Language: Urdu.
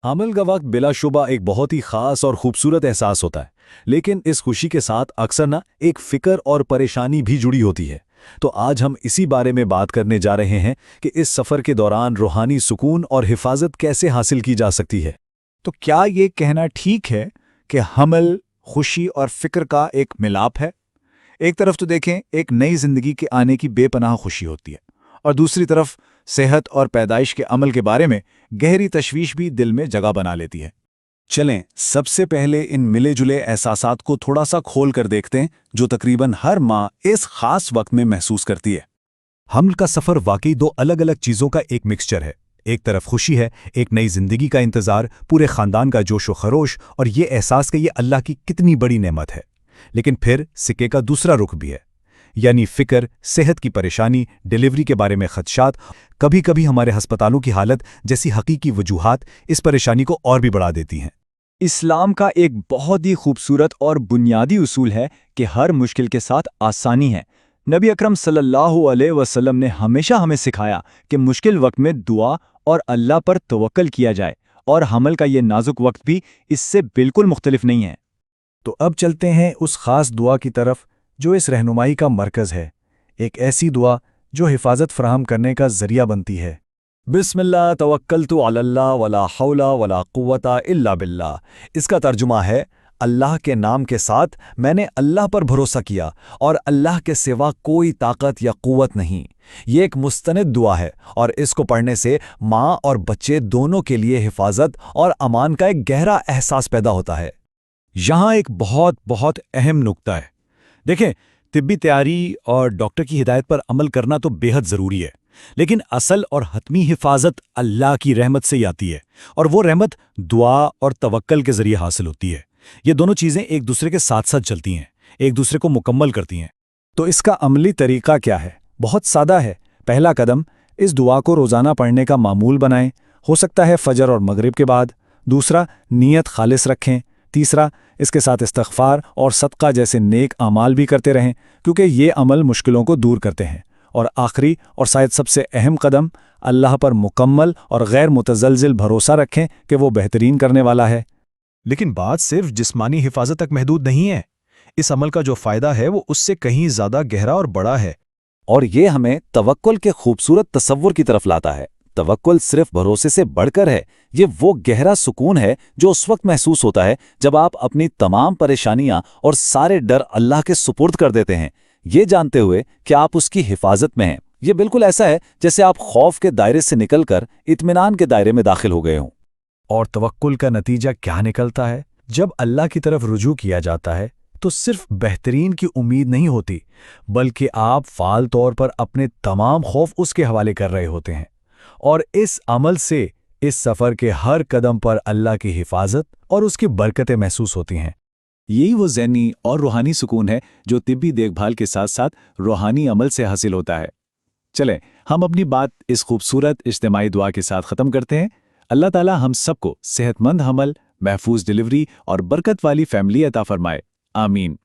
حمل کا وقت بلا شبہ ایک بہت ہی خاص اور خوبصورت احساس ہوتا ہے، لیکن اس خوشی کے ساتھ اکثر ایک فکر اور پریشانی بھی جڑی ہوتی ہے۔ تو آج ہم اسی بارے میں بات کرنے جا رہے ہیں کہ اس سفر کے دوران روحانی سکون اور حفاظت کیسے حاصل کی جا سکتی ہے۔ تو کیا یہ کہنا ٹھیک ہے کہ حمل خوشی اور فکر کا ایک ملاپ ہے؟ ایک طرف تو دیکھیں، ایک نئی زندگی کے آنے کی بے پناہ خوشی ہوتی ہے، اور دوسری طرف صحت اور پیدائش کے عمل کے بارے میں گہری تشویش بھی دل میں جگہ بنا لیتی ہے۔ چلیں سب سے پہلے ان ملے جلے احساسات کو تھوڑا سا کھول کر دیکھتے ہیں جو تقریباً ہر ماں اس خاص وقت میں محسوس کرتی ہے۔ حمل کا سفر واقعی دو الگ الگ چیزوں کا ایک مکسچر ہے۔ ایک طرف خوشی ہے، ایک نئی زندگی کا انتظار، پورے خاندان کا جوش و خروش، اور یہ احساس کہ یہ اللہ کی کتنی بڑی نعمت ہے۔ لیکن پھر سکے کا دوسرا رخ بھی ہے، یعنی فکر، صحت کی پریشانی، ڈیلیوری کے بارے میں خدشات۔ کبھی کبھی ہمارے ہسپتالوں کی حالت جیسی حقیقی وجوہات اس پریشانی کو اور بھی بڑھا دیتی ہیں۔ اسلام کا ایک بہت ہی خوبصورت اور بنیادی اصول ہے کہ ہر مشکل کے ساتھ آسانی ہے۔ نبی اکرم صلی اللہ علیہ وسلم نے ہمیشہ ہمیں سکھایا کہ مشکل وقت میں دعا اور اللہ پر توکل کیا جائے، اور حمل کا یہ نازک وقت بھی اس سے بالکل مختلف نہیں ہے۔ تو اب چلتے ہیں اس خاص دعا کی طرف جو اس رہنمائی کا مرکز ہے، ایک ایسی دعا جو حفاظت فراہم کرنے کا ذریعہ بنتی ہے۔ بسم اللہ توکلت علی اللہ ولا حول ولا قوت الا باللہ۔ اس کا ترجمہ ہے، اللہ کے نام کے ساتھ میں نے اللہ پر بھروسہ کیا اور اللہ کے سوا کوئی طاقت یا قوت نہیں۔ یہ ایک مستند دعا ہے، اور اس کو پڑھنے سے ماں اور بچے دونوں کے لیے حفاظت اور امان کا ایک گہرا احساس پیدا ہوتا ہے۔ یہاں ایک بہت اہم نکتہ ہے۔ دیکھیں، طبی تیاری اور ڈاکٹر کی ہدایت پر عمل کرنا تو بے حد ضروری ہے، لیکن اصل اور حتمی حفاظت اللہ کی رحمت سے ہی آتی ہے، اور وہ رحمت دعا اور توکل کے ذریعے حاصل ہوتی ہے۔ یہ دونوں چیزیں ایک دوسرے کے ساتھ ساتھ چلتی ہیں، ایک دوسرے کو مکمل کرتی ہیں۔ تو اس کا عملی طریقہ کیا ہے؟ بہت سادہ ہے۔ پہلا قدم، اس دعا کو روزانہ پڑھنے کا معمول بنائیں، ہو سکتا ہے فجر اور مغرب کے بعد۔ دوسرا، نیت خالص رکھیں۔ تیسرا، اس کے ساتھ استغفار اور صدقہ جیسے نیک اعمال بھی کرتے رہیں، کیونکہ یہ عمل مشکلوں کو دور کرتے ہیں۔ اور آخری اور شاید سب سے اہم قدم، اللہ پر مکمل اور غیر متزلزل بھروسہ رکھیں کہ وہ بہترین کرنے والا ہے۔ لیکن بات صرف جسمانی حفاظت تک محدود نہیں ہے۔ اس عمل کا جو فائدہ ہے وہ اس سے کہیں زیادہ گہرا اور بڑا ہے۔ اور یہ ہمیں توکل کے خوبصورت تصور کی طرف لاتا ہے۔ توکل صرف بھروسے سے بڑھ کر ہے، یہ وہ گہرا سکون ہے جو اس وقت محسوس ہوتا ہے جب آپ اپنی تمام پریشانیاں اور سارے ڈر اللہ کے سپرد کر دیتے ہیں، یہ جانتے ہوئے کہ آپ اس کی حفاظت میں ہیں۔ یہ بالکل ایسا ہے جیسے آپ خوف کے دائرے سے نکل کر اطمینان کے دائرے میں داخل ہو گئے ہوں۔ اور توکل کا نتیجہ کیا نکلتا ہے؟ جب اللہ کی طرف رجوع کیا جاتا ہے تو صرف بہترین کی امید نہیں ہوتی، بلکہ آپ فعال طور پر اپنے تمام خوف اس کے حوالے کر رہے ہوتے ہیں، اور اس عمل سے اس سفر کے ہر قدم پر اللہ کی حفاظت اور اس کی برکتیں محسوس ہوتی ہیں۔ یہی وہ ذہنی اور روحانی سکون ہے جو طبی دیکھ بھال کے ساتھ ساتھ روحانی عمل سے حاصل ہوتا ہے۔ چلیں ہم اپنی بات اس خوبصورت اجتماعی دعا کے ساتھ ختم کرتے ہیں۔ اللہ تعالی ہم سب کو صحت مند حمل، محفوظ ڈیلیوری اور برکت والی فیملی عطا فرمائے۔ آمین۔